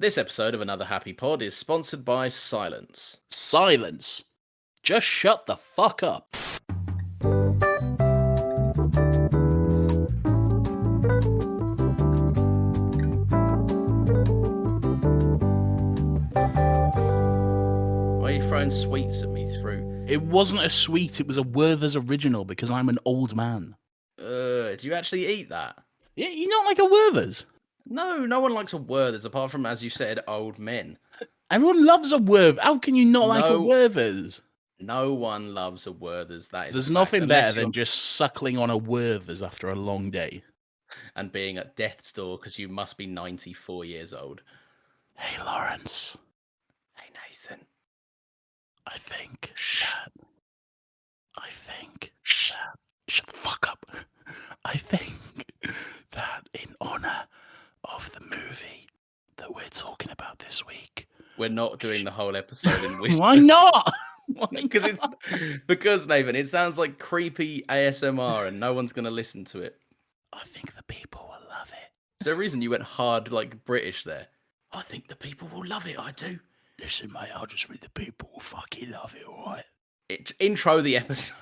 This episode of Another Happy Pod is sponsored by Silence. Silence. Just shut the fuck up. Why are you throwing sweets at me through? It wasn't a sweet, it was a Werther's original because I'm an old man. Do you actually eat that? Yeah, you don't like a Werther's? No, no one likes a Werther's apart from, as you said, old men. Everyone loves a Werther's. How can you not like a No. Werther's? No one loves a Werther's. That is There's a fact, nothing unless better than you're- just suckling on a Werther's after a long day. and being at death's door because you must be 94 years old. Hey, Lawrence, Hey, Nathan. I think Shh. Shut the fuck up. I think that in honor of the movie that we're talking about this week, We're not doing the whole episode in whispers. why not? Because Nathan, it sounds like creepy ASMR and no one's going to listen to it. I think the people will love it. Is there a reason you went hard like British there? I think the people will love it, I do. Listen, mate, I'll just read the people will fucking love it, alright? Intro the episode.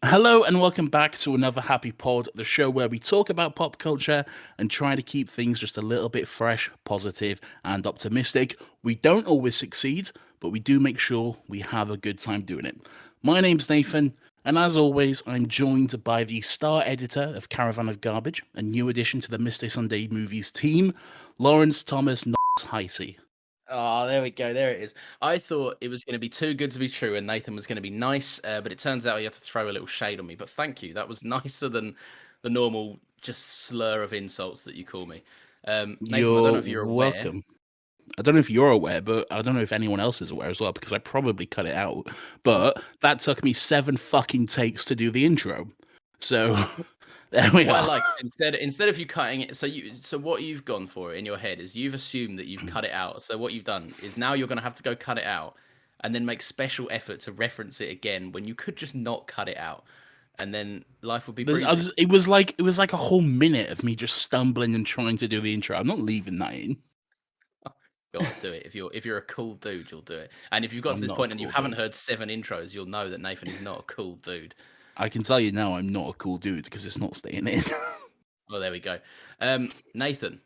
Hello and welcome back to another Happy Pod, the show where we talk about pop culture and try to keep things just a little bit fresh, positive, and optimistic. We don't always succeed, but we do make sure we have a good time doing it. My name's Nathan, and as always, I'm joined by the star editor of Caravan of Garbage, a new addition to the Mr. Sunday Movies team, Lawrence Thomas Heisey. Oh, there we go. There it is. I thought it was going to be too good to be true and Nathan was going to be nice, but it turns out he had to throw a little shade on me. But thank you. That was nicer than the normal just slur of insults that you call me. Nathan, I don't know if you're aware. Welcome. I don't know if you're aware, but I don't know if anyone else is aware as well, because I probably cut it out. But that took me 7 fucking takes to do the intro. So there we What are. I like instead of you cutting it, so what you've gone for in your head is you've assumed that you've cut it out. So what you've done is now you're going to have to go cut it out, and then make special effort to reference it again when you could just not cut it out, and then life would be breezy. It was like a whole minute of me just stumbling and trying to do the intro. I'm not leaving that in. Go on, do it. If you're a cool dude, you'll do it. And if you've got I'm to this not a point and you cool haven't dude. heard 7 intros, you'll know that Nathan is not a cool dude. I can tell you now I'm not a cool dude because it's not staying in. Well, there we go. Nathan,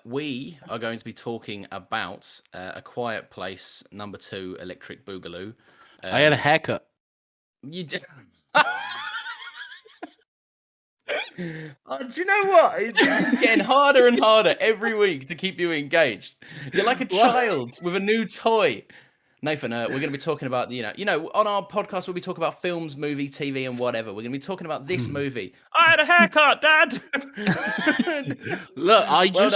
we are going to be talking about A Quiet Place #2, Electric Boogaloo. I had a haircut. You did. Oh, do you know what? It's getting harder and harder every week to keep you engaged. You're like a child with a new toy. Nathan, we're going to be talking about, on our podcast, we'll be talking about films, movie, TV, and whatever. We're going to be talking about this movie. I had a haircut, Dad. Look, I Well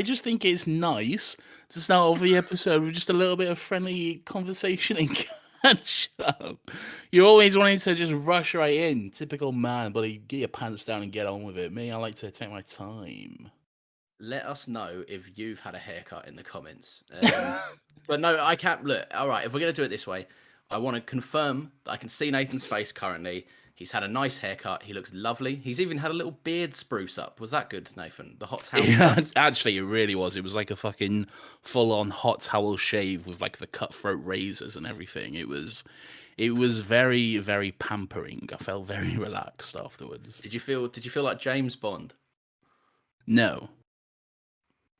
just think it's nice to start off the episode with just a little bit of friendly conversation and catch up. You're always wanting to just rush right in. Typical man, but you get your pants down and get on with it. Me, I like to take my time. Let us know if you've had a haircut in the comments. But no, I can't. Look, all right, if we're going to do it this way, I want to confirm that I can see Nathan's face currently. He's had a nice haircut. He looks lovely. He's even had a little beard spruce up. Was that good, Nathan? The hot towel stuff? Actually, it really was. It was like a fucking full-on hot towel shave with like the cutthroat razors and everything. It was very, very pampering. I felt very relaxed afterwards. Did you feel like James Bond? No.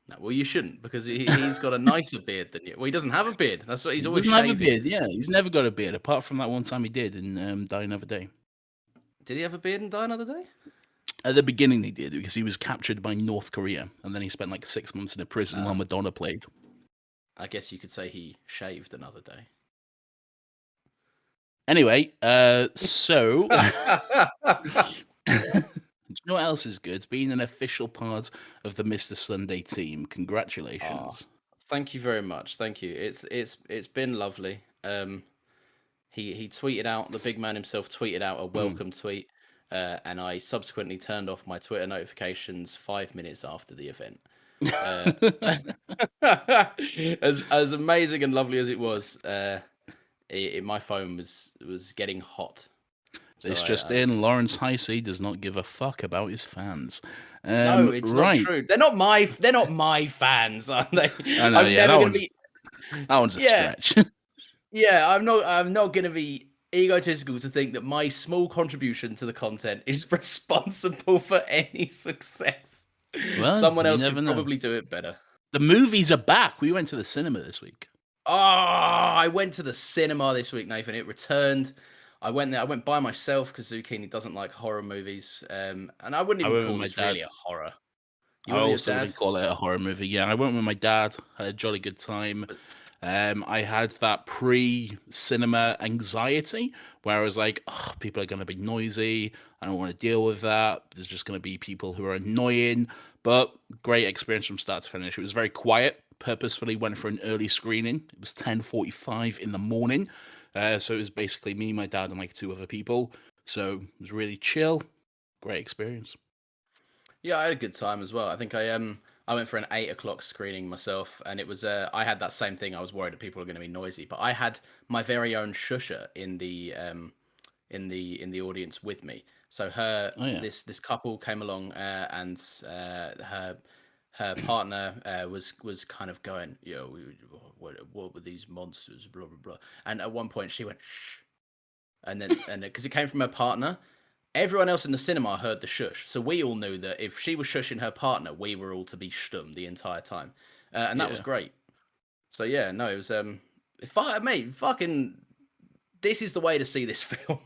No, well, you shouldn't, because he's got a nicer beard than you. Well, he doesn't have a beard. That's what he's always doesn't shaving. have a beard. Yeah, he's never got a beard apart from that one time he did in Die Another Day. Did he have a beard in Die Another Day? At the beginning, he did because he was captured by North Korea, and then he spent like 6 months in a prison while Madonna played. I guess you could say he shaved another day. Anyway, so do you know what else is good? Being an official part of the Mr. Sunday team. Congratulations. Oh, thank you very much. Thank you. It's been lovely. He tweeted out, the big man himself tweeted out a welcome tweet, and I subsequently turned off my Twitter notifications 5 minutes after the event. As amazing and lovely as it was, my phone was getting hot. So It's just I in. was. Lawrence Heisey does not give a fuck about his fans. No, it's not Right. true. They're not my fans, are they? I know. I'm Yeah, never gonna be. that one's a Yeah, stretch. yeah. I'm not gonna be egotistical to think that my small contribution to the content is responsible for any success. Well, Someone you else never could know. probably do it better. The movies are back. We went to the cinema this week. Oh, I went to the cinema this week, Nathan. It returned. I went there. I went by myself because Zucchini doesn't like horror movies. And I wouldn't I even went with call my this really dad. a horror. You I went with your also dad? wouldn't call it a horror movie. Yeah, I went with my dad. Had a jolly good time. But I had that pre-cinema anxiety where I was like, oh, people are going to be noisy. I don't want to deal with that. There's just going to be people who are annoying. But great experience from start to finish. It was very quiet. Purposefully went for an early screening. It was 10:45 in the morning. So it was basically me, my dad, and like two other people. So it was really chill. Great experience. yeah, I had a good time as well. I think I went for an 8 o'clock screening myself, and it was I had that same thing. I was worried that people were going to be noisy, but I had my very own shusher in the audience with me. So Oh yeah. this couple came along, and her partner was kind of going, what were these monsters, blah blah blah. And at one point she went shh, and because it came from her partner, everyone else in the cinema heard the shush. So we all knew that if she was shushing her partner, we were all to be stum the entire time, and that was Yeah. great. So yeah, no, it was mate, fucking, this is the way to see this film.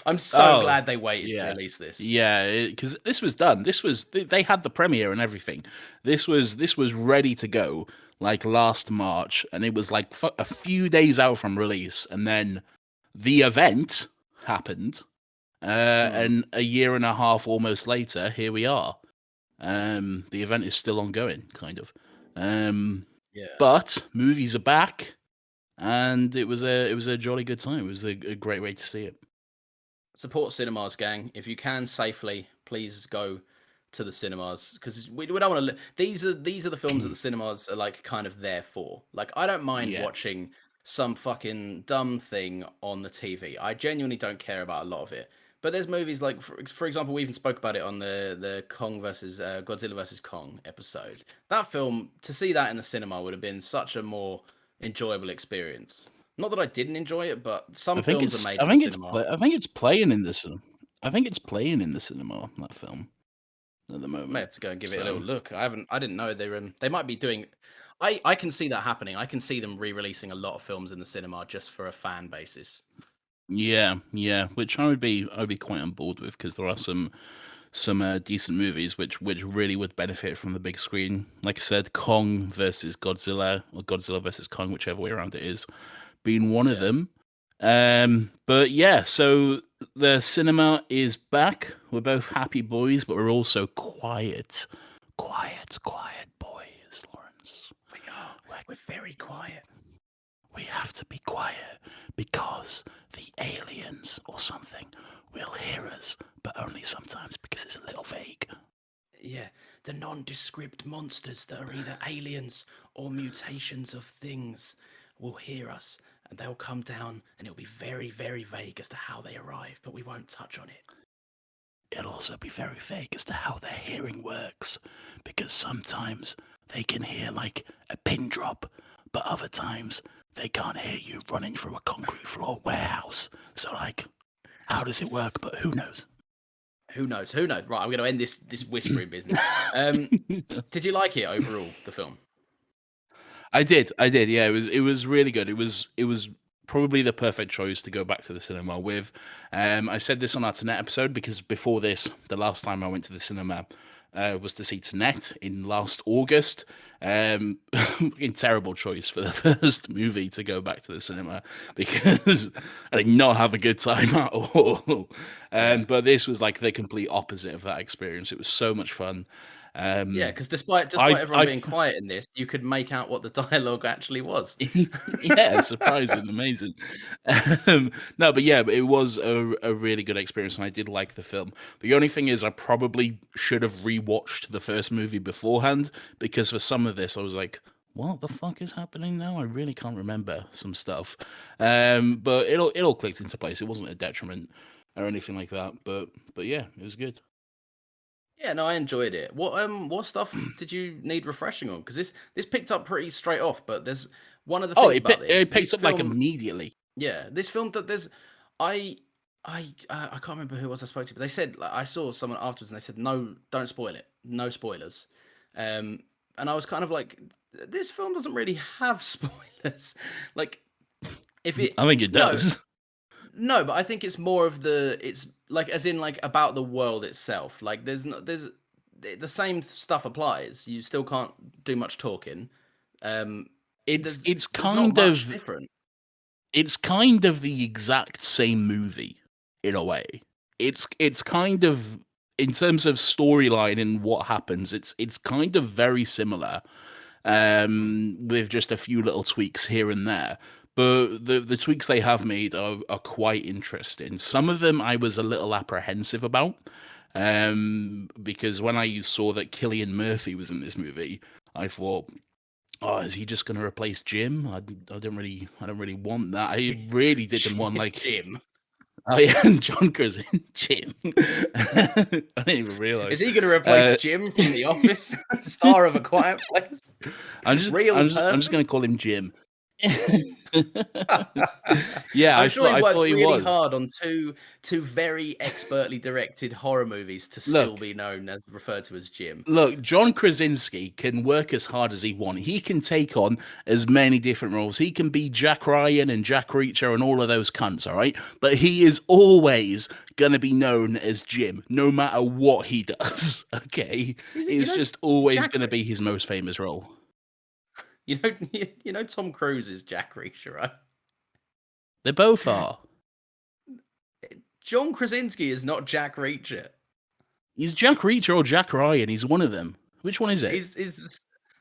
I'm so Oh, glad they waited to yeah. release this. Yeah, because this was done. They had the premiere and everything. This was ready to go like last March, and it was like a few days out from release, and then the event happened, Hmm. and a year and a half almost later, here we are. The event is still ongoing, kind of. Um, Yeah. but movies are back, and it was a jolly good time. It was a great way to see it. Support cinemas, gang. If you can safely, please go to the cinemas, because we don't want to. These are the films that the cinemas are like kind of there for. Like, I don't mind Yeah. watching some fucking dumb thing on the TV. I genuinely don't care about a lot of it. But there's movies like, for example, we even spoke about it on the Kong versus Godzilla versus Kong episode. That film, to see that in the cinema would have been such a more enjoyable experience. Not that I didn't enjoy it, but I some think films are it's made I for the think it's cinema. pla I think it's playing in the cinema. I think it's playing in the cinema, that film, at the May moment. have to go and give it a little So, look. I didn't know they might be doing. I can see that happening. I can see them re-releasing a lot of films in the cinema just for a fan basis. yeah, yeah, which I would be quite on board with because there are some decent movies which really would benefit from the big screen. Like I said, Kong versus Godzilla or Godzilla versus Kong, whichever way around it is, being one of Yeah. them. But yeah, so the cinema is back. We're both happy boys, but we're also quiet. Quiet boys, Lawrence. We are. We're, We're very quiet. we have to be quiet because the aliens or something will hear us, but only sometimes because it's a little vague. Yeah, the nondescript monsters that are either aliens or mutations of things will hear us, and they'll come down, and it'll be very, very vague as to how they arrive, but we won't touch on it. It'll also be very vague as to how their hearing works, because sometimes they can hear like a pin drop, but other times they can't hear you running through a concrete floor warehouse. So, like, how does it work? But who knows? Who knows? Who knows? Right, I'm going to end this whispering business. Did you like it overall, the film? I did. Yeah, it was really good. It was probably the perfect choice to go back to the cinema with. I said this on our Tenet episode because before this, the last time I went to the cinema was to see Tenet in last August. Fucking terrible choice for the first movie to go back to the cinema because I did not have a good time at all. Yeah. But this was like the complete opposite of that experience. It was so much fun. Yeah, Um, because despite I've everyone being I've quiet in this, you could make out what the dialogue actually was. Yeah, surprising, amazing. No, but yeah, but it was a really good experience, and I did like the film. The only thing is, I probably should have rewatched the first movie beforehand because for some of this, I was like, "What the fuck is happening now?" I really can't remember some stuff. But it all clicked into place. It wasn't a detriment. or anything like that. But yeah, it was good. Yeah, no, I enjoyed it. What stuff did you need refreshing on? Because this picked up pretty straight off, but there's one of the Oh, things about it picks this up like film. immediately. Yeah, this film that there's, I I can't remember who it was I spoke to, but they said like, I saw someone afterwards and they said no, don't spoil it, no spoilers. Um, and I was kind of like, this film doesn't really have spoilers. Like, if it I think it no, does. no, but I think it's more of it's like as in like about the world itself. Like there's the same stuff applies. You still can't do much talking. Um, It's there's it's there's not kind much of different. it's kind of the exact same movie in a way. It's kind of, in terms of storyline and what happens, it's kind of very similar, with just a few little tweaks here and there. But the tweaks they have made are quite interesting. Some of them I was a little apprehensive about, because when I saw that Cillian Murphy was in this movie, I thought, oh, is he just going to replace Jim? I don't really want that. I really didn't want like, Jim. oh yeah, and John Krasinski, Jim. I didn't even realize. Is he going to replace Jim from The Office, star of A Quiet Place? I'm just person? going to call him Jim. Yeah, I'm sure he I worked thought he really was. hard on two very expertly directed horror movies to still Look, be known as referred to as Jim. Look, John Krasinski can work as hard as he wants. He can take on as many different roles. He can be Jack Ryan and Jack Reacher and all of those cunts, all right? But he is always going to be known as Jim, no matter what he does, okay? It's just always going to be his most famous role. You know Tom Cruise is Jack Reacher, right? They both are. John Krasinski is not Jack Reacher. He's Jack Reacher or Jack Ryan. He's one of them. Which one is it? He's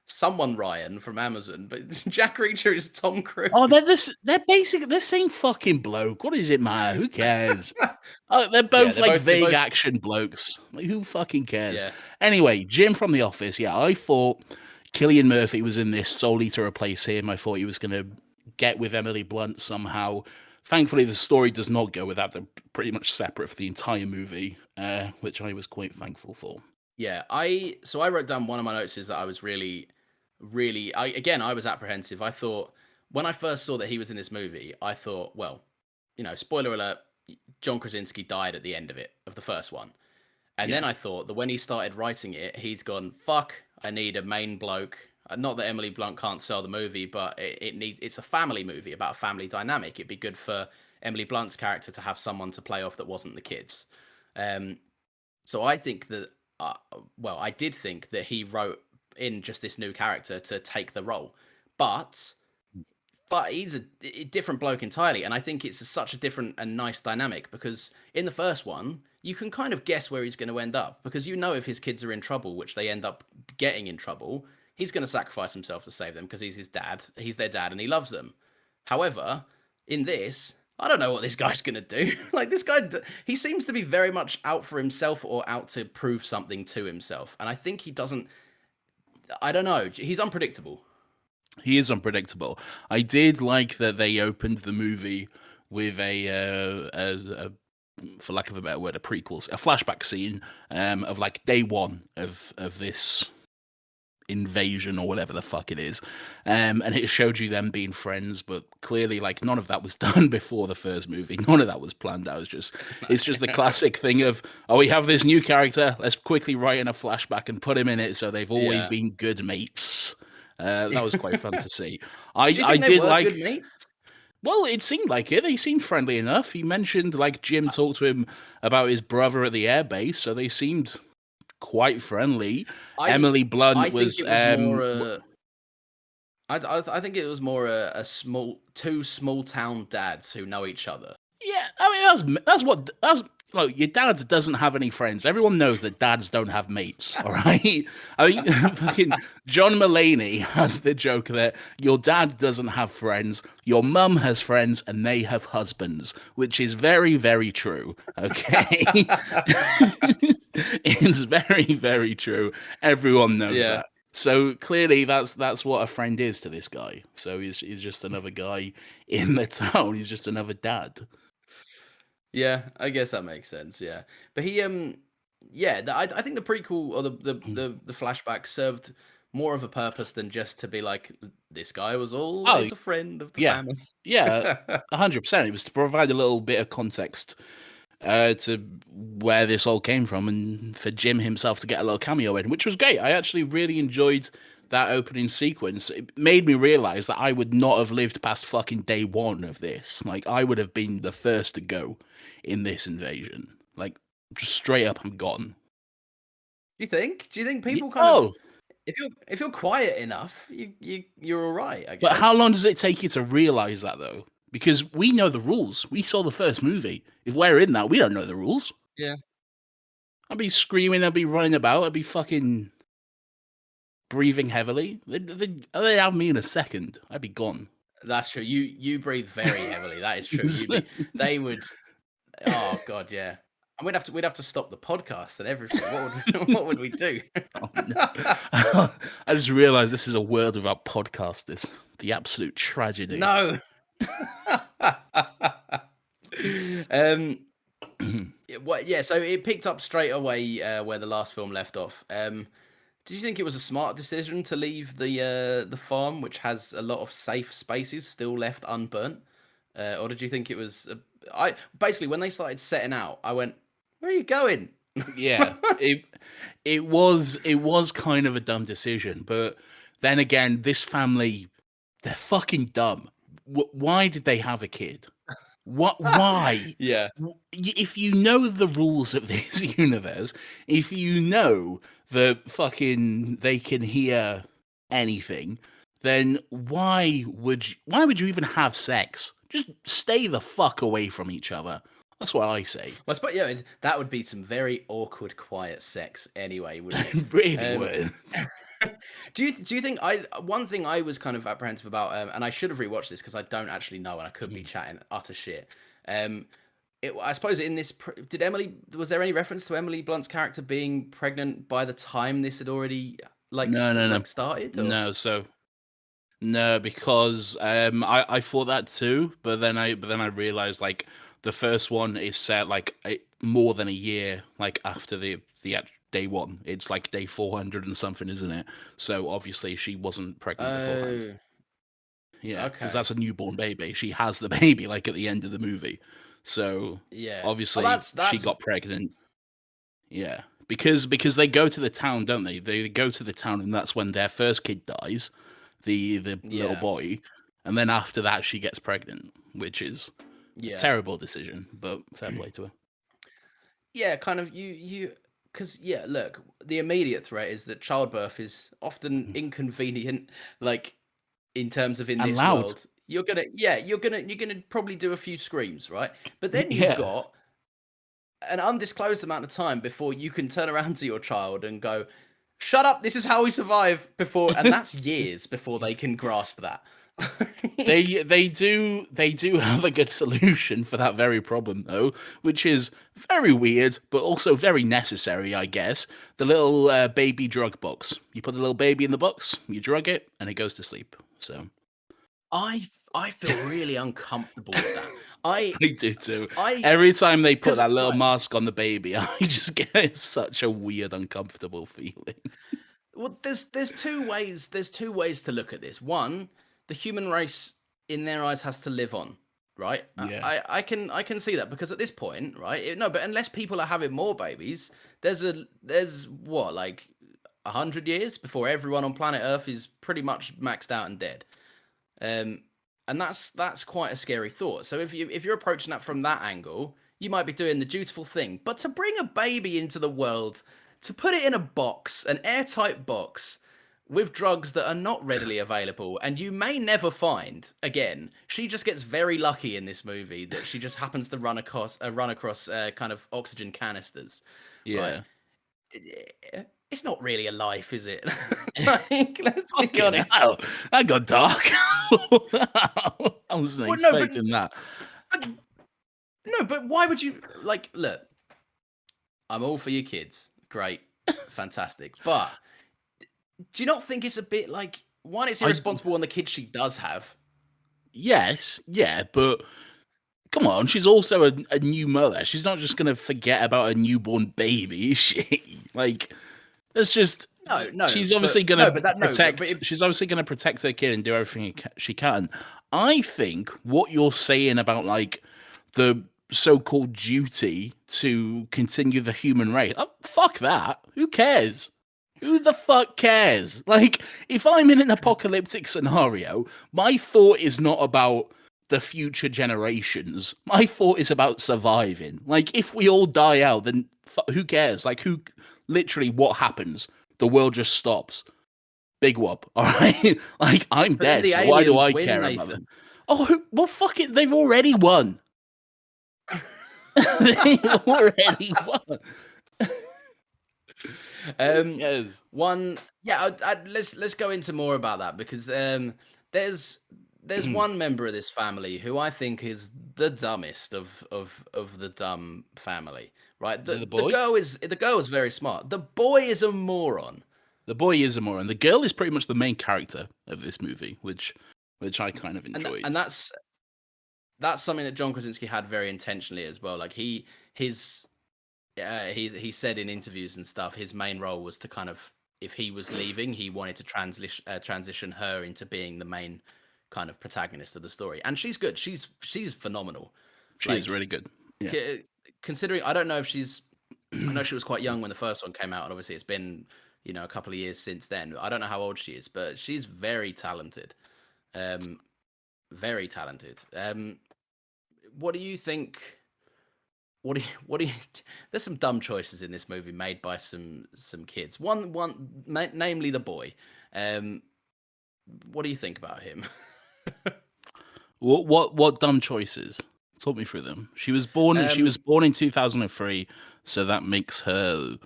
someone Ryan from Amazon, but Jack Reacher is Tom Cruise. Oh, they're basically the same fucking bloke. What does it matter? Who cares? Oh, they're both vague action blokes. Like, who fucking cares? Yeah. Anyway, Jim from The Office. Yeah, I thought Cillian Murphy was in this solely to replace him. I thought he was going to get with Emily Blunt somehow. Thankfully, the story does not go with that. They're pretty much separate for the entire movie, which I was quite thankful for. Yeah, I wrote down one of my notes is that I was really, I was apprehensive. I thought when I first saw that he was in this movie, I thought, well, spoiler alert, John Krasinski died at the end of the first one. And then I thought that when he started writing it, he's gone, fuck, I need a main bloke. Not that Emily Blunt can't sell the movie, but it's a family movie about a family dynamic. It'd be good for Emily Blunt's character to have someone to play off that wasn't the kids. So I think that, I did think that he wrote in just this new character to take the role, but he's a different bloke entirely, and I think it's such a different and nice dynamic because in the first one you can kind of guess where he's going to end up because if his kids are in trouble, which they end up getting in trouble, he's going to sacrifice himself to save them because he's their dad, and he loves them. However, in this, I don't know what this guy's going to do. Like, this guy, he seems to be very much out for himself or out to prove something to himself. And I think he doesn't, I don't know. He's unpredictable. He is unpredictable. I did like that they opened the movie with a for lack of a better word, a flashback scene of like day one of this invasion or whatever the fuck it is, and it showed you them being friends, but clearly like none of that was done before the first movie. None of that was planned out. It's just the classic thing of, oh, we have this new character, let's quickly write in a flashback and put him in it so they've always been good mates. That was quite fun to see. I did like good mates? Well, it seemed like it. They seemed friendly enough. He mentioned like Jim talked to him about his brother at the airbase, so they seemed quite friendly. Emily Blunt was. I think it was more a two small town dads who know each other. Yeah, I mean that's look, your dad doesn't have any friends. Everyone knows that dads don't have mates, all right? I mean, fucking John Mulaney has the joke that your dad doesn't have friends, your mum has friends, and they have husbands, which is very, very true, okay? It's very, very true. Everyone knows that. So clearly that's what a friend is to this guy. So he's just another guy in the town. He's just another dad. Yeah, I guess that makes sense. Yeah, but I think the prequel or the flashback served more of a purpose than just to be like this guy was Oh, always a friend of the yeah. family. Yeah, 100%. It was to provide a little bit of context to where this all came from, and for Jim himself to get a little cameo in, which was great. I actually really enjoyed that opening sequence. It made me realize that I would not have lived past fucking day one of this. Like, I would have been the first to go in this invasion. Like, just straight up, I'm gone. Do you think? Do you think Yeah. people kind of Oh, if you're quiet enough, you're all right, I but how guess. long does it take you to realize that, though? Because we know the rules. We saw the first movie. If we're in that, we don't know the rules. Yeah, I'd be screaming, I'd be running about, I'd be fucking breathing heavily. They'd have me in a second. I'd be gone. that's true. You breathe very heavily. That is true. They would. Oh god, yeah. And we'd have to stop the podcast and everything. What would we do? Oh, no. I just realized this is a world without podcasters. The absolute tragedy. No. um. Yeah. So it picked up straight away where the last film left off. Did you think it was a smart decision to leave the farm, which has a lot of safe spaces still left unburnt, or did you think it was? I basically when they started setting out, I went, "Where are you going?" Yeah, it was kind of a dumb decision, but then again, this family, they're fucking dumb. Why did they have a kid? What? Why? Yeah. If you know the rules of this universe, if you know that fucking they can hear anything, then why would you even have sex? Just stay the fuck away from each other. That's what I say. Well, but yeah, that would be some very awkward, quiet sex anyway, wouldn't it? It really Um, would. do you think one thing I was kind of apprehensive about, and I should have rewatched this because I don't actually know, and I could be chatting utter shit. Um, I suppose in this, was there any reference to Emily Blunt's character being pregnant by the time this had already No. started? Or? No, so no, because I thought that too, but then I realized like the first one is set like more than a year like after the day one. It's like day 400 and something, isn't it? So obviously she wasn't pregnant beforehand. Oh, Yeah, because okay, that's a newborn baby. She has the baby like at the end of the movie. So yeah. Oh, obviously she that's got pregnant. Yeah, because they go to the town, don't they? They go to the town, and that's when their first kid dies, the little yeah, boy, and then after that she gets pregnant, which is a yeah. terrible decision, but fair play to her. Yeah, kind of because yeah, look, the immediate threat is that childbirth is often inconvenient, like in terms of in And this loud. world. You're gonna probably do a few screams, right? But then you've Yeah, got an undisclosed amount of time before you can turn around to your child and go, "Shut up! This is how we survive." Before, and that's years before they can grasp that. they do have a good solution for that very problem though, which is very weird, but also very necessary, I guess. The little baby drug box. You put the little baby in the box, you drug it, and it goes to sleep. So I feel really uncomfortable with that. I I do too. I Every time they put because that little right. mask on the baby, I just get such a weird, uncomfortable feeling. Well, there's two ways to look at this. One, the human race in their eyes has to live on, right? Yeah. I can see that because at this point, right? No, but unless people are having more babies, there's what like 100 years before everyone on planet Earth is pretty much maxed out and dead. Um, and that's quite a scary thought. So if you're approaching that from that angle, you might be doing the dutiful thing. But to bring a baby into the world, to put it in a box, an airtight box, with drugs that are not readily available, and you may never find again. She just gets very lucky in this movie that she just happens to run across kind of oxygen canisters, right? Yeah. It's not really a life, is it? Like, let's be Fucking honest. hell. That got dark. I wasn't Well, no, but expecting that. But no, but why would you like look? I'm all for your kids. Great. Fantastic. But do you not think it's a bit like one, it's I irresponsible on the kids she does have? Yes, yeah, but Come on, she's also a new mother. She's not just gonna forget about a newborn baby, is she? Like, that's just. No, She's obviously going to protect. if, She's obviously going to protect her kid and do everything she can. I think what you're saying about like the so-called duty to continue the human race. Oh, fuck that. Who cares? Who the fuck cares? Like, if I'm in an apocalyptic scenario, my thought is not about the future generations. My thought is about surviving. Like, if we all die out, then who cares? Like, literally, what happens? The world just stops. Big whoop. All right. Like, I'm dead. So why do I care about them? Oh, well, fuck it. They've already won. They've already won. Yes. Let's go into more about that, because there's one member of this family who I think is the dumbest of the dumb family. Right? The girl is very smart. The boy is a moron. The boy is a moron. The girl is pretty much the main character of this movie, which I kind of enjoyed. And that's something that John Krasinski had very intentionally as well. Like he said in interviews and stuff, his main role was to kind of, if he was leaving, he wanted to transition her into being the main kind of protagonist of the story. And she's good. She's phenomenal. She's really good. Yeah. Considering, I don't know if I know she was quite young when the first one came out, and obviously it's been, a couple of years since then. I don't know how old she is, but she's very talented. Very talented. What do you think? What do you? There's some dumb choices in this movie made by some kids. Namely the boy. What do you think about him? What dumb choices? Talk me through them. She was born in 2003, so that makes her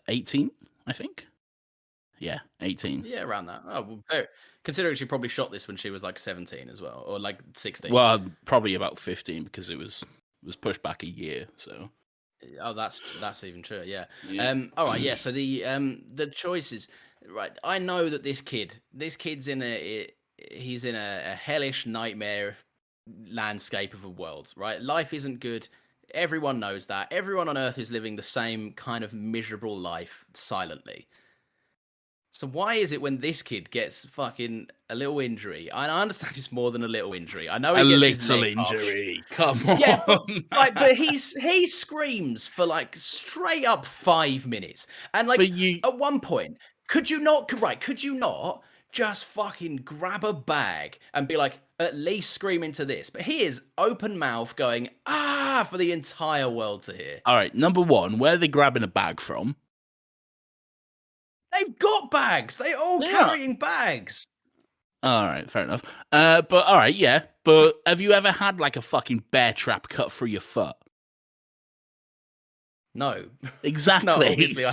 18, I think. Yeah, 18. Yeah, around that. Oh, well, considering she probably shot this when she was like 17 as well, or like 16. Well, probably about 15, because it was pushed back a year. So. Oh, that's even true. Yeah. All right. Yeah. So the choices. Right. I know that this kid's he's in a hellish nightmare landscape of a world. Right. Life isn't good. Everyone knows that. Everyone on Earth is living the same kind of miserable life silently. So why is it when this kid gets fucking a little injury? I understand it's more than a little injury. I know he gets a little injury. Come on. Yeah, but he screams for like straight up 5 minutes, and like at one point, could you not just fucking grab a bag and be like, at least scream into this? But he is open mouth going for the entire world to hear. All right, number one, where are they grabbing a bag from? They've got bags. They're all carrying bags. All right, fair enough. But all right, yeah. But have you ever had like a fucking bear trap cut through your foot? No. Exactly. No, obviously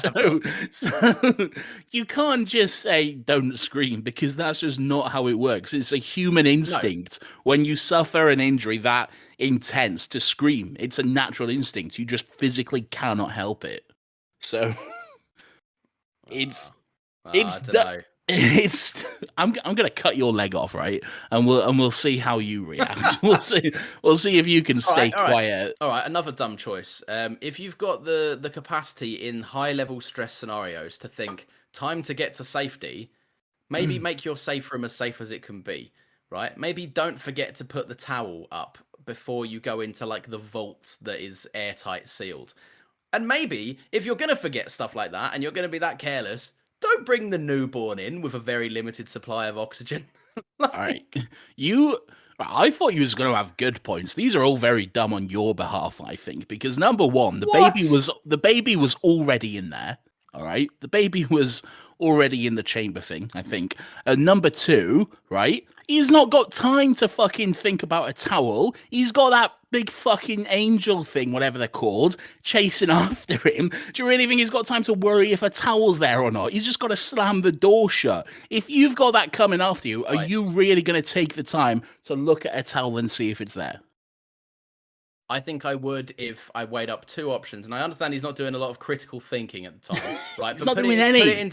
so you can't just say don't scream, because that's just not how it works. It's a human instinct when you suffer an injury that intense to scream. It's a natural instinct. You just physically cannot help it. So I'm gonna cut your leg off, right? And we'll see how you react. We'll see if you can stay quiet. All right, another dumb choice. If you've got the capacity in high level stress scenarios to think time to get to safety, maybe make your safe room as safe as it can be, right? Maybe don't forget to put the towel up before you go into like the vault that is airtight sealed. And maybe if you're gonna forget stuff like that and you're gonna be that careless, don't bring the newborn in with a very limited supply of oxygen. All right. I thought you was going to have good points. These are all very dumb on your behalf, I think, because number one, the baby was already in there. All right. The baby was already in the chamber thing, I think. And number two, right? He's not got time to fucking think about a towel. He's got that big fucking angel thing, whatever they're called, chasing after him. Do you really think he's got time to worry if a towel's there or not? He's just got to slam the door shut. If you've got that coming after you, are you really going to take the time to look at a towel and see if it's there? I think I would if I weighed up two options. And I understand he's not doing a lot of critical thinking at the time. Right? He's not doing any.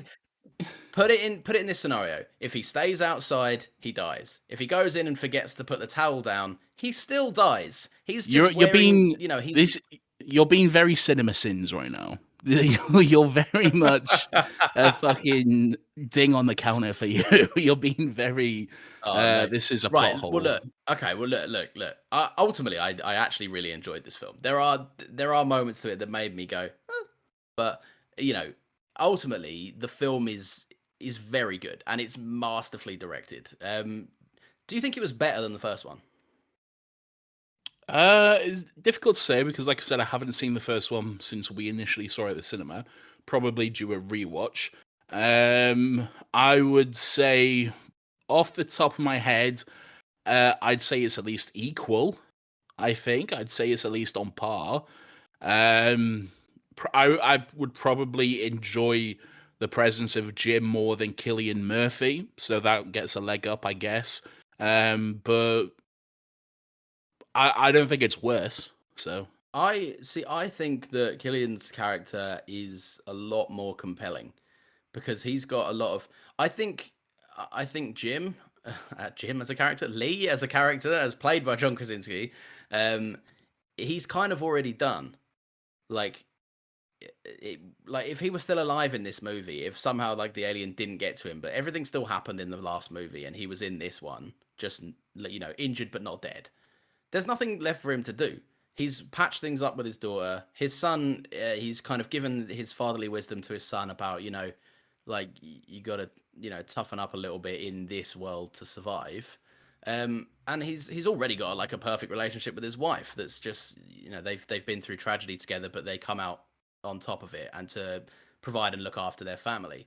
Put it in this scenario. If he stays outside, he dies. If he goes in and forgets to put the towel down, he still dies. He's just You're being wearing, he's this. You're being very Cinema Sins right now. You're very much a fucking ding on the counter for you. You're being very. Oh, no. This is a Right. plot hole. Well, look. Okay. Well, look. Ultimately, I actually really enjoyed this film. There are moments to it that made me go, but ultimately, the film is very good and it's masterfully directed. Do you think it was better than the first one? It's difficult to say because, like I said, I haven't seen the first one since we initially saw it at the cinema. Probably due a rewatch. I would say, off the top of my head, I'd say it's at least equal. I think I'd say it's at least on par. I would probably enjoy the presence of Jim more than Cillian Murphy, so that gets a leg up, I guess. But I don't think it's worse. So I think that Killian's character is a lot more compelling because he's got a lot of. I think Jim, Jim as a character, Lee as a character, as played by John Krasinski, he's kind of already done. Like if he was still alive in this movie, if somehow like the alien didn't get to him, but everything still happened in the last movie, and he was in this one, just injured but not dead. There's nothing left for him to do. He's patched things up with his daughter. His son, he's kind of given his fatherly wisdom to his son about, like you got to, toughen up a little bit in this world to survive. And he's already got like a perfect relationship with his wife. That's just, they've been through tragedy together, but they come out on top of it and to provide and look after their family.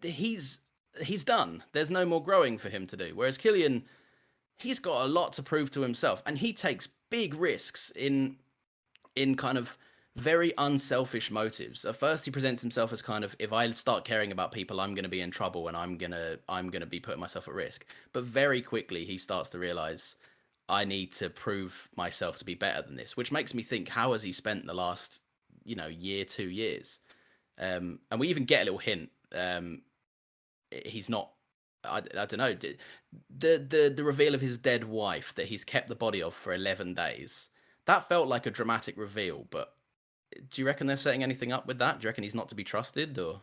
He's done. There's no more growing for him to do. Whereas Cillian, he's got a lot to prove to himself, and he takes big risks in kind of very unselfish motives. At first, he presents himself as kind of, if I start caring about people, I'm going to be in trouble, and I'm gonna be putting myself at risk. But very quickly, he starts to realize, I need to prove myself to be better than this, which makes me think, how has he spent the last, year, 2 years? And we even get a little hint. He's not. I don't know. The reveal of his dead wife that he's kept the body of for 11 days. That felt like a dramatic reveal, but do you reckon they're setting anything up with that? Do you reckon he's not to be trusted, or?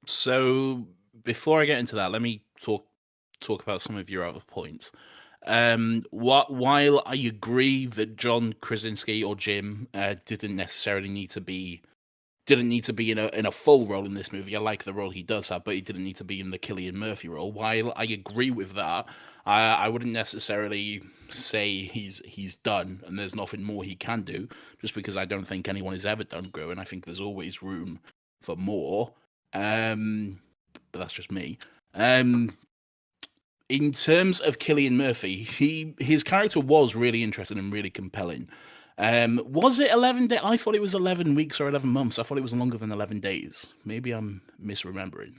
So before I get into that, let me talk about some of your other points. While I agree that John Krasinski or Jim didn't need to be in a full role in this movie. I like the role he does have, but he didn't need to be in the Cillian Murphy role. While I agree with that, I wouldn't necessarily say he's done and there's nothing more he can do, just because I don't think anyone is ever done growing. I think there's always room for more. But that's just me. In terms of Cillian Murphy, his character was really interesting and really compelling. Was it 11 days? I thought it was 11 weeks or 11 months. I thought it was longer than 11 days. Maybe I'm misremembering.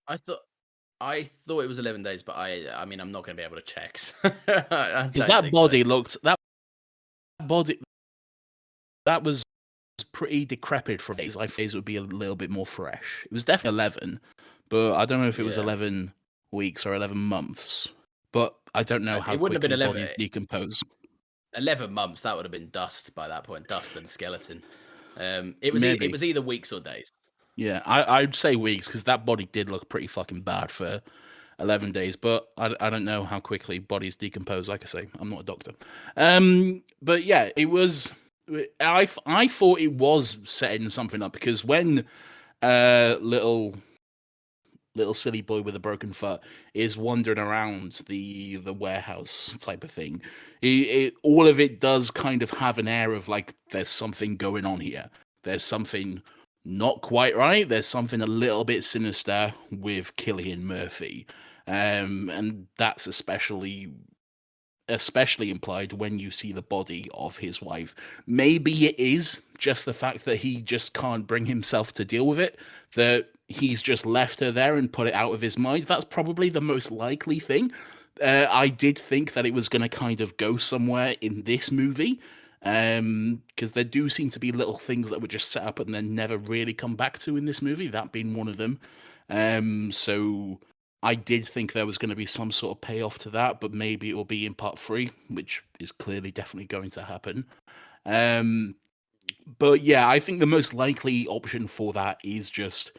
I thought it was 11 days, but I mean, I'm not going to be able to check. Because that body looked, that was pretty decrepit for days. I think it would be a little bit more fresh. It was definitely 11, but I don't know if it was 11 weeks or 11 months. But I don't know how it wouldn't have been 11. Bodies decompose. 11 months, that would have been dust by that point, dust and skeleton. It was either weeks or days. Yeah, I'd say weeks, because that body did look pretty fucking bad for 11 days, but I don't know how quickly bodies decompose. Like I say, I'm not a doctor. But yeah, it was. I thought it was setting something up, because when little silly boy with a broken foot is wandering around the warehouse type of thing, all of it does kind of have an air of like, there's something going on here. There's something not quite right. There's something a little bit sinister with Cillian Murphy. And that's especially implied when you see the body of his wife. Maybe it is just the fact that he just can't bring himself to deal with it, that he's just left her there and put it out of his mind. That's probably the most likely thing. I did think that it was going to kind of go somewhere in this movie, because there do seem to be little things that were just set up and then never really come back to in this movie, that being one of them. So I did think there was going to be some sort of payoff to that, but maybe it will be in part 3, which is clearly definitely going to happen. But yeah, I think the most likely option for that is just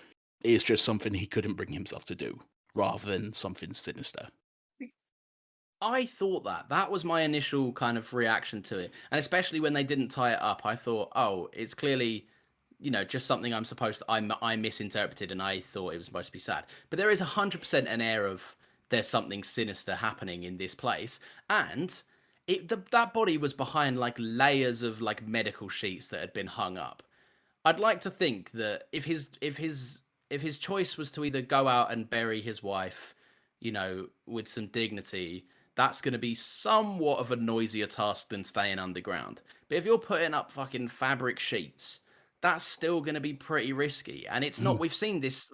something he couldn't bring himself to do, rather than something sinister. I thought that was my initial kind of reaction to it, and especially when they didn't tie it up, I thought, oh, it's clearly, just something I misinterpreted, and I thought it was supposed to be sad. But there is 100% an air of there's something sinister happening in this place, and that body was behind like layers of like medical sheets that had been hung up. I'd like to think that if his choice was to either go out and bury his wife, with some dignity, that's going to be somewhat of a noisier task than staying underground. But if you're putting up fucking fabric sheets, that's still going to be pretty risky. And it's not. We've seen this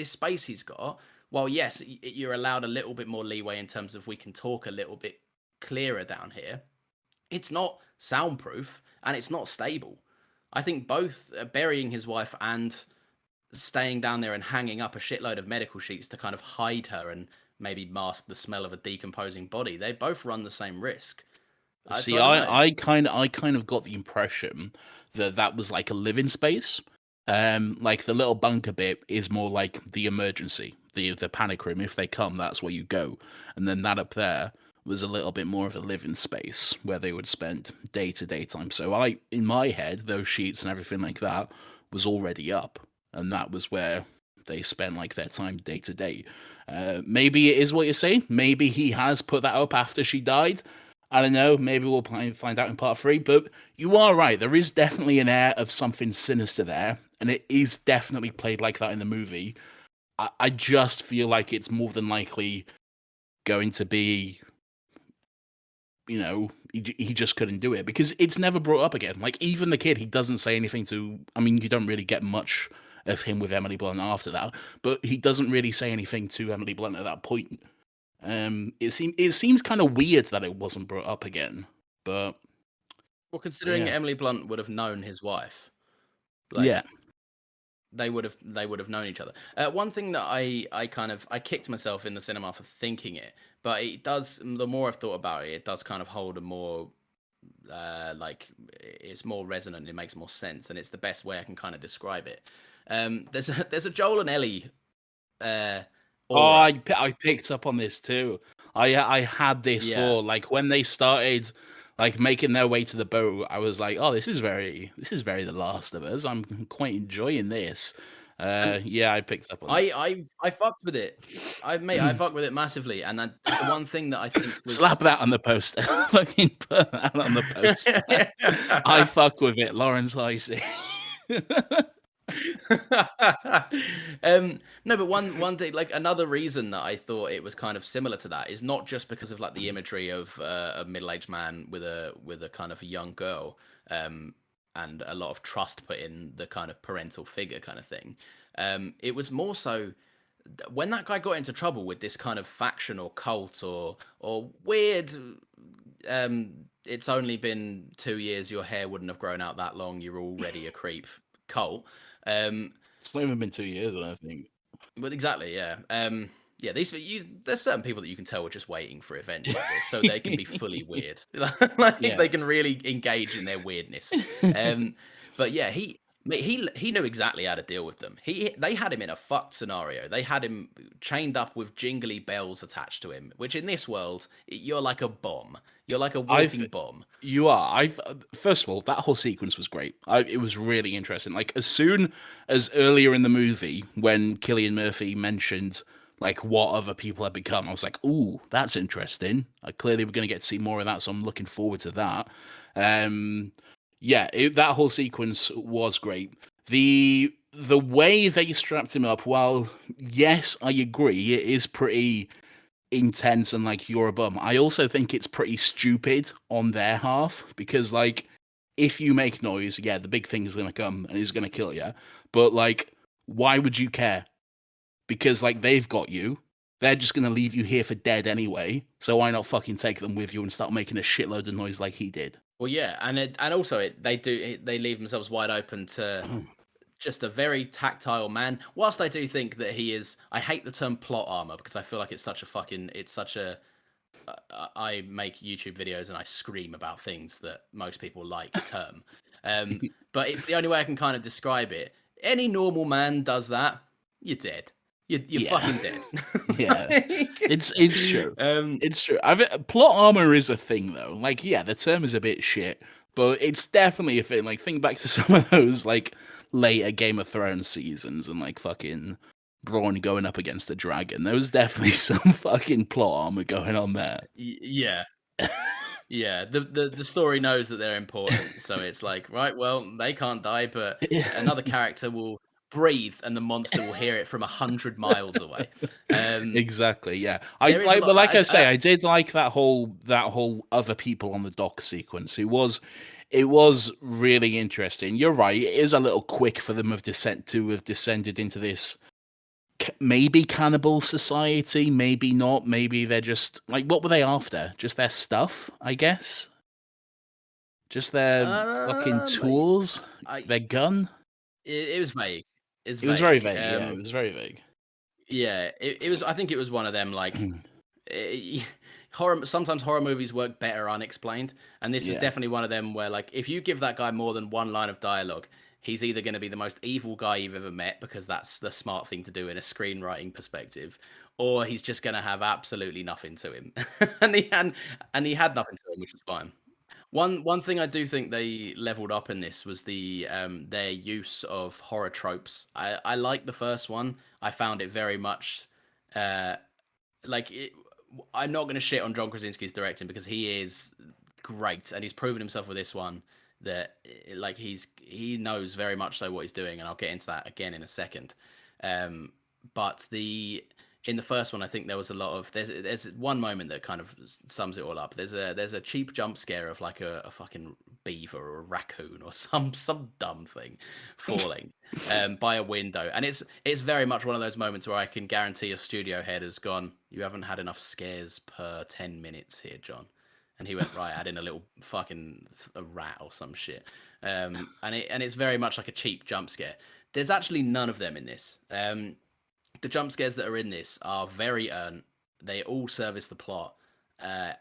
space he's got. Well, yes, you're allowed a little bit more leeway in terms of we can talk a little bit clearer down here. It's not soundproof and it's not stable. I think both burying his wife and staying down there and hanging up a shitload of medical sheets to kind of hide her and maybe mask the smell of a decomposing body, they both run the same risk. See, So I don't know. I kind of got the impression that was like a living space. Like the little bunker bit is more like the emergency, the panic room. If they come, that's where you go. And then that up there was a little bit more of a living space where they would spend day-to-day time. So in my head, those sheets and everything like that was already up, and that was where they spent like their time day to day. Maybe it is what you say. Maybe he has put that up after she died. I don't know. Maybe we'll find out in part 3. But you are right. There is definitely an air of something sinister there, and it is definitely played like that in the movie. I just feel like it's more than likely going to be, he just couldn't do it because it's never brought up again. Like, even the kid, he doesn't say anything to. I mean, you don't really get much of him with Emily Blunt after that, but he doesn't really say anything to Emily Blunt at that point. It seems kind of weird that it wasn't brought up again, but Well, considering yeah. Emily Blunt would have known his wife, Yeah. like they would have known each other. One thing that I kicked myself in the cinema for thinking it, but it does. The more I've thought about it, it does kind of hold a more like it's more resonant. It makes more sense, and it's the best way I can kind of describe it. There's a Joel and Ellie. I picked up on this too. I had this Yeah. for like when they started like making their way to the boat. I was like, oh, this is very The Last of Us. I'm quite enjoying this. Yeah, I picked up on that. I fucked with it. I fucked with it massively, and the one thing that I think was Slap that on the poster. Fucking put that on the poster. I fuck with it, Lawrence Lacey. No, but one thing, like another reason that I thought it was kind of similar to that is not just because of like the imagery of a middle-aged man with a kind of a young girl, and a lot of trust put in the kind of parental figure kind of thing. It was more so when that guy got into trouble with this kind of faction or cult or weird. It's only been 2 years. Your hair wouldn't have grown out that long. You're already a creep cult. It's not even been 2 years, I don't think. But exactly, yeah. Yeah, there's certain people that you can tell are just waiting for events like this, so they can be fully weird. Like Yeah. they can really engage in their weirdness. But yeah, he knew exactly how to deal with them. They had him in a fucked scenario. They had him chained up with jingly bells attached to him, which in this world, you're like a bomb. You're like a walking bomb. You are. First of all, that whole sequence was great. It was really interesting. Like as soon as earlier in the movie, when Cillian Murphy mentioned like what other people had become, I was like, "Ooh, that's interesting." Clearly, we're going to get to see more of that, so I'm looking forward to that. Yeah, that whole sequence was great. The way they strapped him up, while yes, I agree, it is pretty intense and like you're a bum. I also think it's pretty stupid on their half because like if you make noise, yeah, the big thing is gonna come and it's gonna kill you. But like, why would you care? Because like they've got you. They're just gonna leave you here for dead anyway. So why not fucking take them with you and start making a shitload of noise like he did? Well, yeah, and also they leave themselves wide open to just a very tactile man. Whilst I do think that he is, I hate the term plot armor because I feel like it's such a fucking, it's such a. I make YouTube videos and I scream about things that most people like term, but it's the only way I can kind of describe it. Any normal man does that, you're dead. You're Yeah. fucking dead. Yeah. Like, It's true. um, It's true. Plot armor is a thing though. Like, yeah, the term is a bit shit, but it's definitely a thing. Like, think back to some of those like later Game of Thrones seasons and like fucking Braun going up against a dragon. There was definitely some fucking plot armor going on there. yeah. Yeah, the story knows that they're important, so it's like, right, well, they can't die, but another character will breathe, and the monster will hear it from 100 miles away. Exactly. Yeah. I There is a like, lot. but like I say, I did like that whole other people on the dock sequence. It was really interesting. You're right. It is a little quick for them to have descended into this maybe cannibal society, maybe not. Maybe they're just like, what were they after? Just their stuff, I guess. Just their fucking Like, tools, I their gun. it was vague. It's It was very vague. vague. Yeah, it was very vague. Yeah, it was. I think it was one of them like horror. Sometimes horror movies work better unexplained, and this was Yeah. definitely one of them where like if you give that guy more than one line of dialogue, he's either going to be the most evil guy you've ever met because that's the smart thing to do in a screenwriting perspective, or he's just going to have absolutely nothing to him, and he had nothing to him, which was fine. One thing I do think they leveled up in this was their use of horror tropes. I like the first one. I found it very much uh like it, I'm not going to shit on John Krasinski's directing because he is great and he's proven himself with this one that like he knows very much so what he's doing, and I'll get into that again in a second. But the in the first one, I think there was a lot of there's one moment that kind of sums it all up. There's a cheap jump scare of like a fucking beaver or a raccoon or some dumb thing falling by a window, and it's very much one of those moments where I can guarantee a studio head has gone, you haven't had enough scares per 10 minutes here, John. And he went, right, add in a little fucking a rat or some shit. And it's very much like a cheap jump scare. There's actually none of them in this. The jump scares that are in this are very earned. They all service the plot,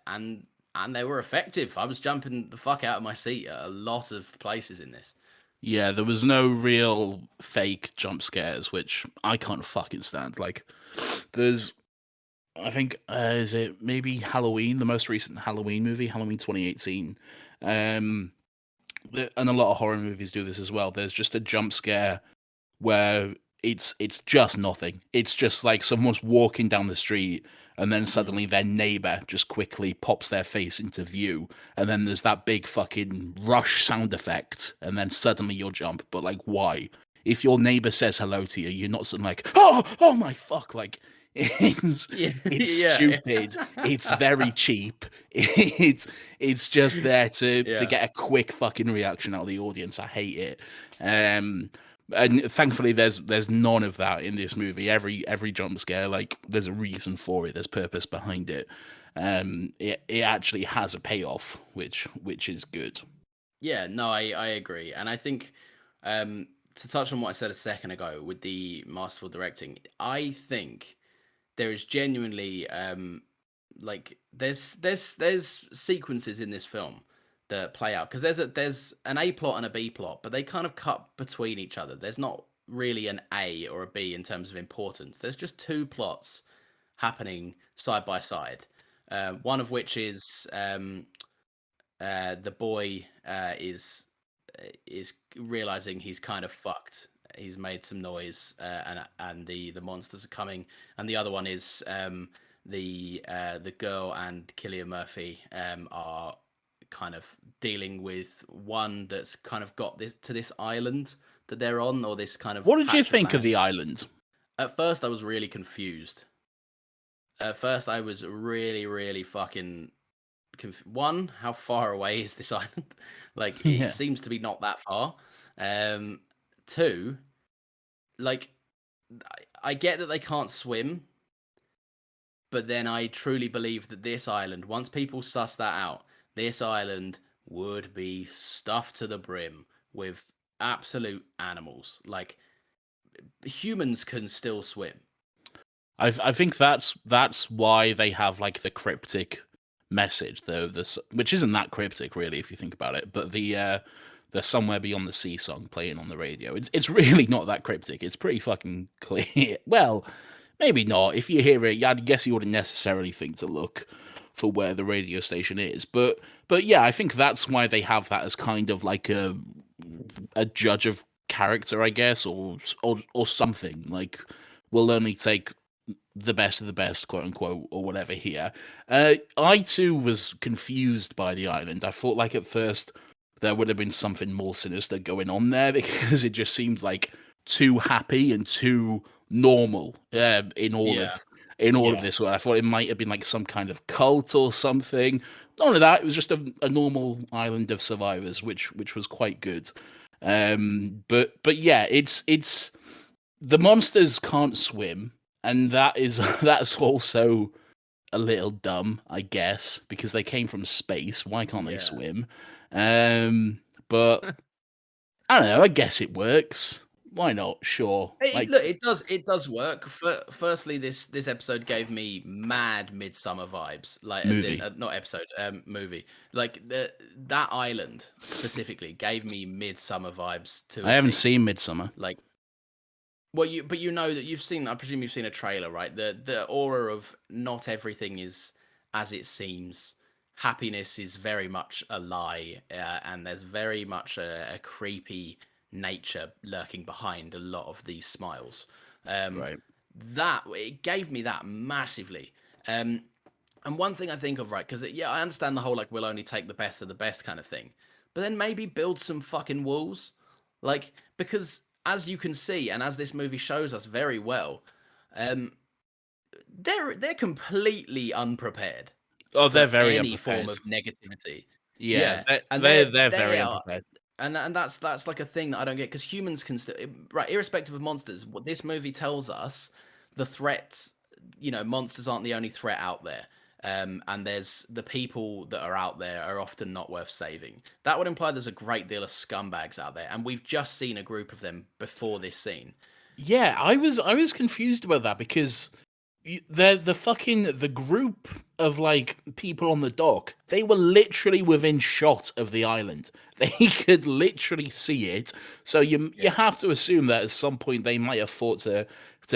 and they were effective. I was jumping the fuck out of my seat at a lot of places in this. Yeah, there was no real fake jump scares, which I can't fucking stand. Like, there's, I think, is it maybe Halloween, the most recent Halloween movie, Halloween 2018. And a lot of horror movies do this as well. There's just a jump scare where it's just nothing. It's just like someone's walking down the street and then suddenly their neighbor just quickly pops their face into view, and then there's that big fucking rush sound effect, and then suddenly you'll jump. But like, why? If your neighbor says hello to you, you're not suddenly like, oh my fuck, like it's Yeah, it's yeah, stupid. It's very cheap. It's just there to yeah. get a quick fucking reaction out of the audience. I hate it. And thankfully there's none of that in this movie. Every jump scare, like, there's a reason for it, there's purpose behind it. It actually has a payoff, which is good. Yeah, no, I agree. And I think to touch on what I said a second ago with the masterful directing, I think there is genuinely like there's sequences in this film that play out because there's an A plot and a B plot, but they kind of cut between each other. There's not really an A or a B in terms of importance. There's just two plots happening side by side. One of which is the boy is realizing he's kind of fucked. He's made some noise, and the monsters are coming. And the other one is the girl and Cillian Murphy are kind of dealing with one that's kind of got this island that they're on, or this kind of. What did you patch think of land. the island? At first, I was really confused. At first, I was really, really fucking one, how far away is this island? Like, it Yeah. seems to be not that far. Two, like, I get that they can't swim, but then I truly believe that this island, once people suss that out, this island would be stuffed to the brim with absolute animals. Like humans can still swim. I think that's why they have like the cryptic message, though this which isn't that cryptic really if you think about it, but the Somewhere Beyond the Sea song playing on the radio. It's really not that cryptic. It's pretty fucking clear. Well, maybe not. If you hear it, I guess you wouldn't necessarily think to look for where the radio station is. But yeah, I think that's why they have that as kind of like a judge of character, I guess, or something. Like we'll only take the best of the best, quote unquote, or whatever here. I too was confused by the island. I thought like at first there would have been something more sinister going on there because it just seemed like too happy and too normal in all Yeah. of this. Where I thought it might have been like some kind of cult or something. None of that. It was just a normal island of survivors, which was quite good. But yeah, it's the monsters can't swim, and that is that's also a little dumb, I guess, because they came from space. Why can't they Yeah. swim? But I don't know. I guess it works. Why not? Sure. Like Look, it does work. Firstly, this episode gave me mad Midsummer vibes, like as in movie. not episode, movie. Like that island specifically gave me Midsummer vibes to I a haven't T. seen Midsummer. Like, well, you know that you've seen. I presume you've seen a trailer, right? The aura of not everything is as it seems. Happiness is very much a lie, and there's very much a creepy nature lurking behind a lot of these smiles. Um, Right. that it gave me that massively. And one thing I think of, right, because yeah, I understand the whole like we'll only take the best of the best kind of thing, but then maybe build some fucking walls, like because as you can see, and as this movie shows us very well, um, they're completely unprepared Oh, they're for very any form unprepared. of negativity. Yeah, Yeah, and they're they very are, unprepared. and that's like a thing that I don't get because humans can still right, irrespective of monsters. What this movie tells us, the threats, monsters aren't the only threat out there. And there's the people that are out there are often not worth saving. That would imply there's a great deal of scumbags out there, and we've just seen a group of them before this scene. Yeah, I was confused about that because the group of like people on the dock, they were literally within shot of the island. They could literally see it. So you Yeah, have to assume that at some point they might have thought to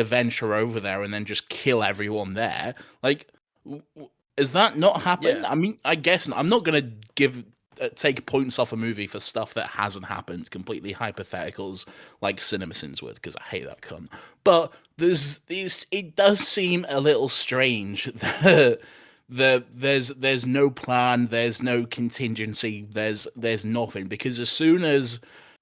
venture over there and then just kill everyone there. Like has that not happened? yeah, I mean, I guess I'm not going to give take points off a movie for stuff that hasn't happened, completely hypotheticals like CinemaSins would, because I hate that cunt. But it does seem a little strange that there's no plan, there's no contingency, there's nothing, because as soon as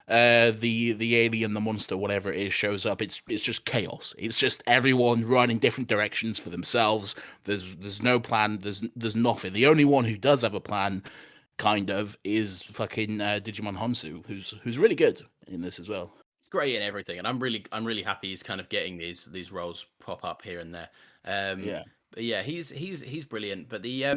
the alien, the monster, whatever it is, shows up, it's just chaos. It's just everyone running different directions for themselves. There's no plan. There's nothing. The only one who does have a plan, kind of, is fucking Digimon Honsu, who's really good in this as well. it's great in everything, and I'm really happy he's kind of getting these roles pop up here and there. Yeah. But yeah, he's brilliant. But yeah,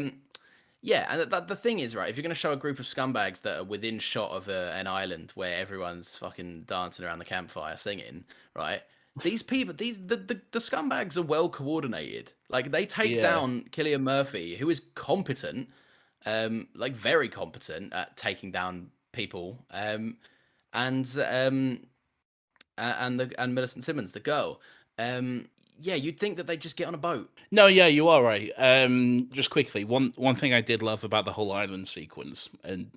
and the thing is, right, if you're going to show a group of scumbags that are within shot of an island where everyone's fucking dancing around the campfire singing, right? These people, the scumbags are well coordinated. Like they take Yeah. down Killian Murphy, who is competent, like very competent at taking down people, and and Millicent Simmons, the girl. Yeah, you'd think that they'd just get on a boat. No, yeah, you are right. Just quickly, one thing I did love about the whole island sequence, and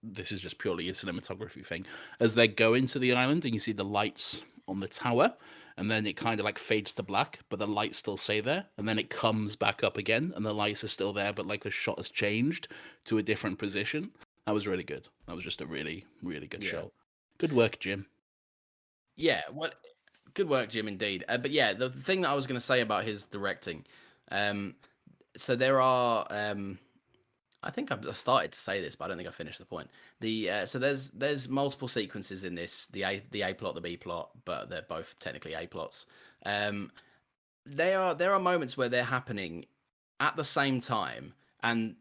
this is just purely a cinematography thing, as they go into the island and you see the lights on the tower, and then it kind of like fades to black, but the lights still stay there, and then it comes back up again, and the lights are still there, but like the shot has changed to a different position. That was really good. That was just a really, really good Yeah. shot. Good work, Jim. Yeah, what good work, Jim, indeed. But yeah, the thing that I was going to say about his directing, um, so there are, I think I started to say this, but I don't think I finished the point. So there's multiple sequences in this, the A plot, the B plot, but they're both technically A plots. There are moments where they're happening at the same time, and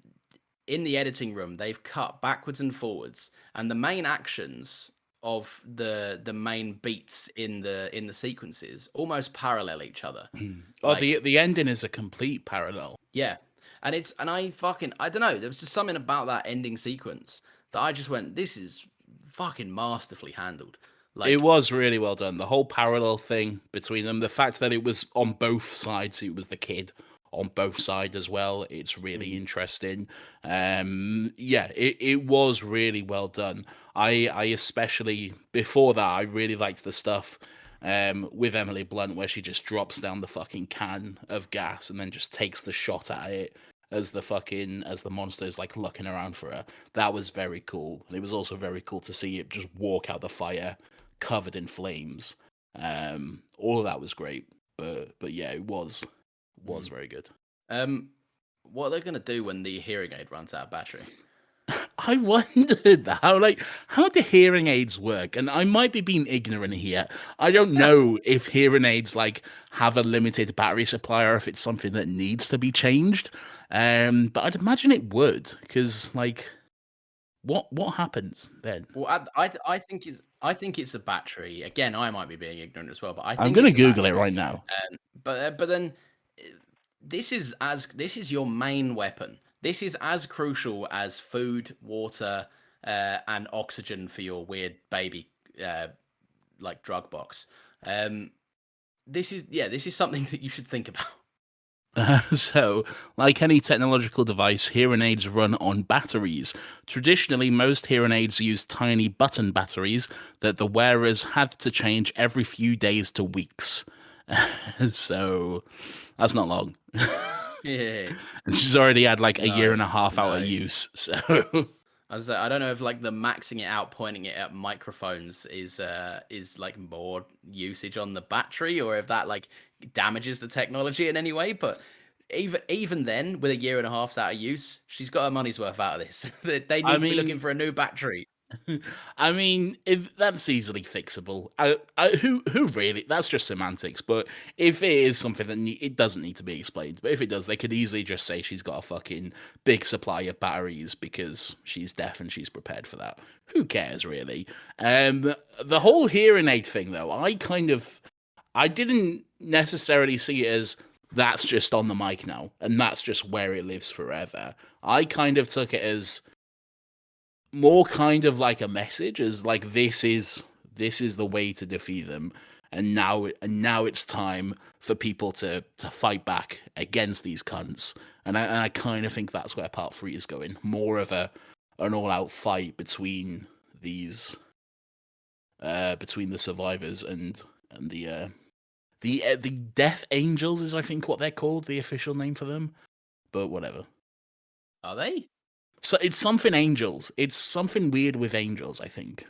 in the editing room they've cut backwards and forwards, and the main actions of the main beats in the sequences almost parallel each other. Oh, Like, the ending is a complete parallel. yeah, and I don't know. There was just something about that ending sequence that I just went, this is fucking masterfully handled. It Like, was really well done. The whole parallel thing between them, the fact that it was on both sides, it was the kid on both sides as well. It's really interesting. Yeah, it was really well done. I especially before that, I really liked the stuff with Emily Blunt where she just drops down the fucking can of gas and then just takes the shot at it as the monster is like looking around for her. That was very cool. And it was also very cool to see it just walk out the fire covered in flames. All of that was great. But yeah, it was very good. what are they gonna do when the hearing aid runs out of battery? I wondered how do hearing aids work? And I might be being ignorant here. I don't know if hearing aids like have a limited battery supply or if it's something that needs to be changed. But I'd imagine it would, because like what happens then? Well, I think it's a battery. Again, I might be being ignorant as well, but I I'm think gonna it's a Google it battery. right now. But then this is your main weapon. This is as crucial as food, water, and oxygen for your weird baby like drug box. This is something that you should think about. So, like any technological device, hearing aids run on batteries. Traditionally, most hearing aids use tiny button batteries that the wearers have to change every few days to weeks. So, that's not long. Yeah. And she's already had like a year and a No, half out of no. use. So, I don't know if like the maxing it out, pointing it at microphones is like more usage on the battery, or if that like damages the technology in any way. But even then, with a year and a half's out of use, she's got her money's worth out of this. They I need to be looking mean, for a new battery. I mean, if that's easily fixable, who really? That's just semantics. But if it is something that it doesn't need to be explained, but if it does, they could easily just say she's got a fucking big supply of batteries because she's deaf and she's prepared for that. Who cares, really? The whole hearing aid thing, though, I didn't necessarily see it as that's just on the mic now and that's just where it lives forever. I kind of took it as more kind of like a message, as like this is the way to defeat them, and now it's time for people to fight back against these cunts. And I kind of think that's where part 3 is going, more of an all-out fight between these between the survivors and the Death Angels is, I think, what they're called, the official name for them, but whatever. Are they? So it's something angels. It's something weird with angels, I think.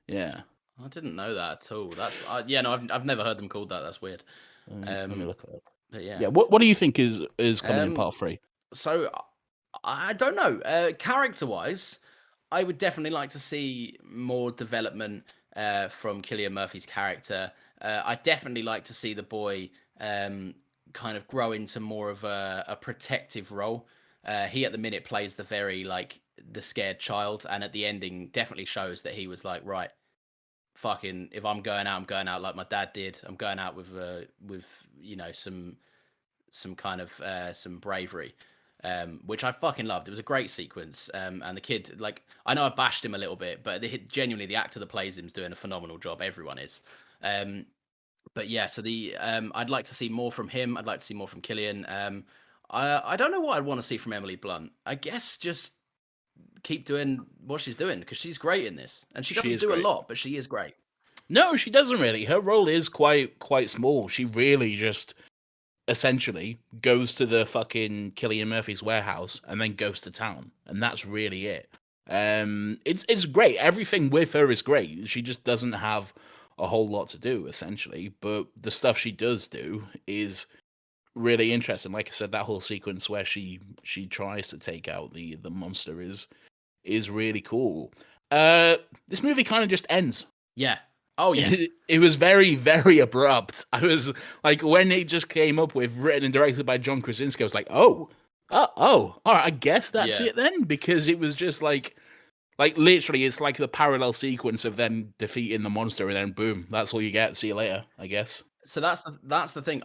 Yeah. I didn't know that at all. That's yeah. No, I've never heard them called that. That's weird. Let me look it up. But yeah. Yeah. What do you think is coming in Um, part 3? So I don't know. Character wise, I would definitely like to see more development from Killian Murphy's character. I definitely like to see the boy kind of grow into more of a protective role. He at the minute plays the very like the scared child, and at the ending definitely shows that he was like, right, fucking, if I'm going out, I'm going out like my dad did. I'm going out with you know some kind of some bravery. Which I fucking loved. It was a great sequence. And the kid, like, I know I bashed him a little bit, but genuinely the actor that plays him is doing a phenomenal job. Everyone is. But yeah, so I'd like to see more from him. I'd like to see more from Killian. I don't know what I'd want to see from Emily Blunt. I guess just keep doing what she's doing because she's great in this, and she doesn't do a lot, but she is great. No, she doesn't really. Her role is quite small. She really just essentially goes to the fucking Killian Murphy's warehouse and then goes to town, and that's really it. It's great. Everything with her is great. She just doesn't have a whole lot to do, essentially. But the stuff she does do is really interesting. Like I said, that whole sequence where she tries to take out the monster is really cool. This movie kind of just ends. Yeah. Oh yeah. It was very, very abrupt. I was like, when it just came up with written and directed by John Krasinski, I was like, oh, all right, I guess that's it then, because it was just like Like literally, it's like the parallel sequence of them defeating the monster, and then boom, that's all you get. See you later, I guess. So that's the thing.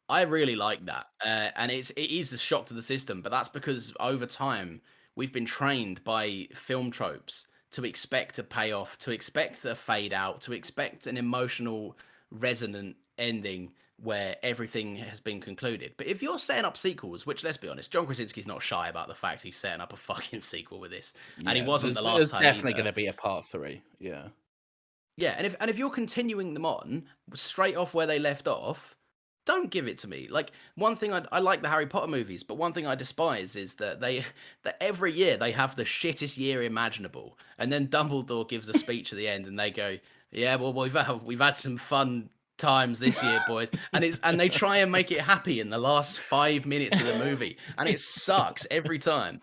I really like that, and it is a shock to the system, but that's because over time we've been trained by film tropes to expect a payoff, to expect a fade out, to expect an emotional, resonant ending where everything has been concluded. But if you're setting up sequels, which let's be honest, John Krasinski's not shy about the fact he's setting up a fucking sequel with this, and he Yeah, wasn't the last there's time definitely either. going to be a part 3. Yeah. Yeah, and if you're continuing them on straight off where they left off, don't give it to me. Like one thing I like the Harry Potter movies, but one thing I despise is that that every year they have the shittest year imaginable, and then Dumbledore gives a speech at the end, and they go, "Yeah, well we've had some fun times this year, boys," and they try and make it happy in the last 5 minutes of the movie, and it sucks every time.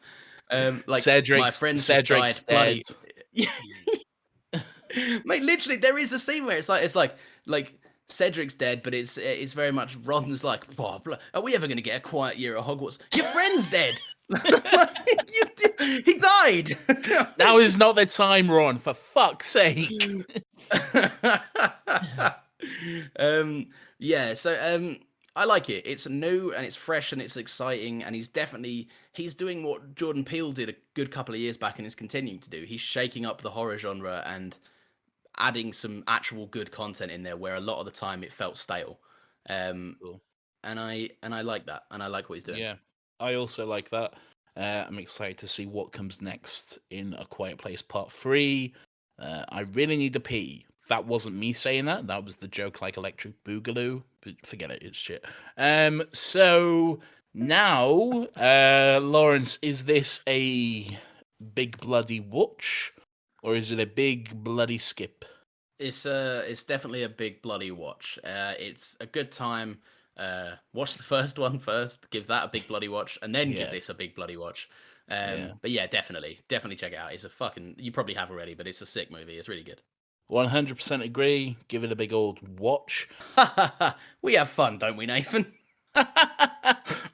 Like my friend's just Cedric's died, dead. bloody. Mate, literally, there is a scene where it's like Cedric's dead, but it's very much Ron's like, oh, are we ever going to get a quiet year at Hogwarts? Your friend's dead. He died. Now is not the time, Ron. For fuck's sake. Yeah. So I like it. It's new and it's fresh and it's exciting, and he's doing what Jordan Peele did a good couple of years back and is continuing to do. He's shaking up the horror genre and adding some actual good content in there where a lot of the time it felt stale. Cool. And I like that, and I like what he's doing. Yeah, I also like that. I'm excited to see what comes next in A Quiet Place Part 3. I really need to pee. That wasn't me saying that. That was the joke like Electric Boogaloo. But forget it, it's shit. So now, Lawrence, is this a big bloody watch? Or is it a big bloody skip? It's definitely a big bloody watch. It's a good time. Watch the first one first, give that a big bloody watch, and then give Yeah. this a big bloody watch. Yeah. But yeah, definitely check it out. It's a fucking, you probably have already, but it's a sick movie. It's really good. 100% agree. Give it a big old watch. We have fun, don't we, Nathan?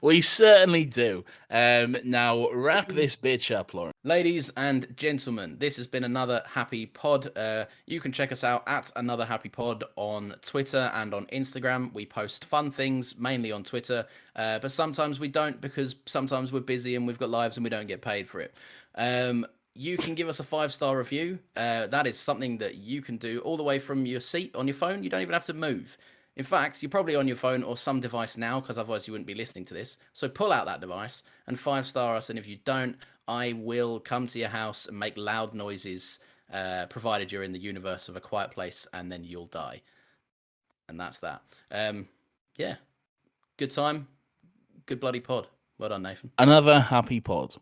We certainly do. Now wrap this bitch up, Lauren. Ladies and gentlemen, this has been another Happy Pod. You can check us out at Another Happy Pod on Twitter and on Instagram. We post fun things mainly on Twitter, but sometimes we don't, because sometimes we're busy and we've got lives and we don't get paid for it. You can give us a 5-star review. That is something that you can do all the way from your seat on your phone. You don't even have to move. In fact, you're probably on your phone or some device now, because otherwise you wouldn't be listening to this. So pull out that device and 5-star us. And if you don't, I will come to your house and make loud noises, provided you're in the universe of A Quiet Place, and then you'll die. And that's that. Yeah. Good time. Good bloody pod. Well done, Nathan. Another Happy Pod.